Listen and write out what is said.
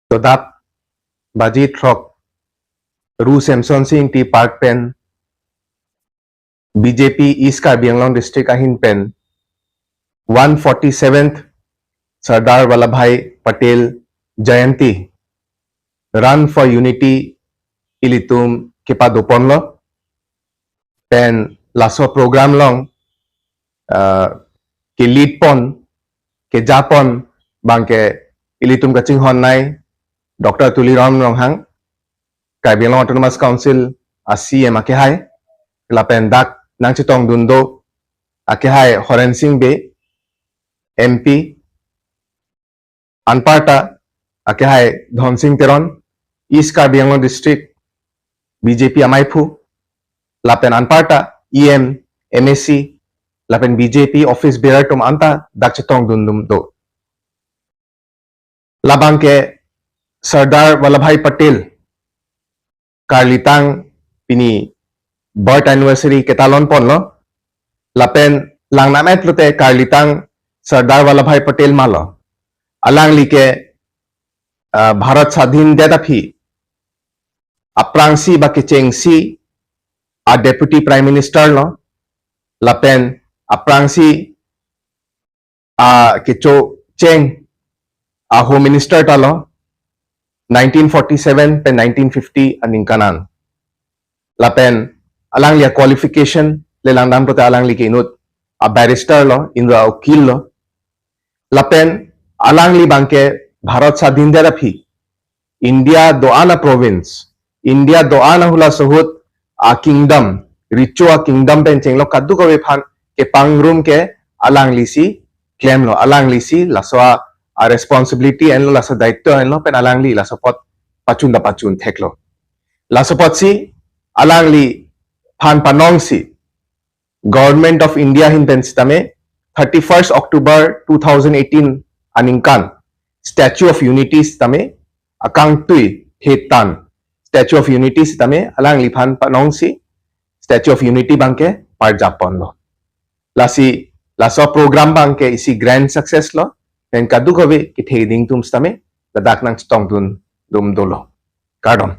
Todap Baji Trok Ru Samson Singh T Park Pen BJP East Karbi Anglong District Ahinpen 147th Sardar Vallabhbhai Patel Jayanti Run for Unity Ilitum Kipadoponlo Pen Laso Program Long ke lead pon ke Japon bangke Ilitum Kaching Honnai Dr. Tuliram Ronghang Karbi Anglong Autonomous Council ACM Akehai Lapen Dak Nang Chitong Dundo Akehai Horen Singh Be MP Anparta Akehai Dhon Singh Teron East Karbi Anglong District BJP Amaipu Lapen Anparta EM MSC Lapen BJP Office Bearer Tum Anta Dak Chitong Dundum Do Labangke Sardar Vallabhbhai Patel Karlitang Pini birth anniversary ketalon pon lo Lapen lang namet lote Karlitang Sardar Vallabhbhai Patel malo alang like Bharat Sadhin Dedapi Aprangsi ba Kechengsi a Deputy Prime Minister lo Lapen Aprangsi a Kecho Cheng a Home Minister talo 1947 pen 1950 aningkanan Lapen alang liya qualification lelang dam prote alang li kinut a barrister lo indra ukil lo Lapen alang li bangke Bharat Sadhin Derapi India doana province India doana hula sahut a kingdom richo a kingdom pen chenglo kaddu ko phan ke pangrum ke alang li si claim lo alang li si laswa a responsibility en lo lasa daitto en lo pen alang li lasapot pachun theklo lasapot si alang li phan panong si Government of India Ahinpen Sitame 31st October 2018 aningkan Statue of Unity Sitame akang tui hetan Statue of Unity Sitame alang li phan panong si Statue of Unity bangke par Japon lo lasi laso program bangke isi grand success lo pen kadu kobe ki theding tum sitame ladak nang stong dun dum dolo kardom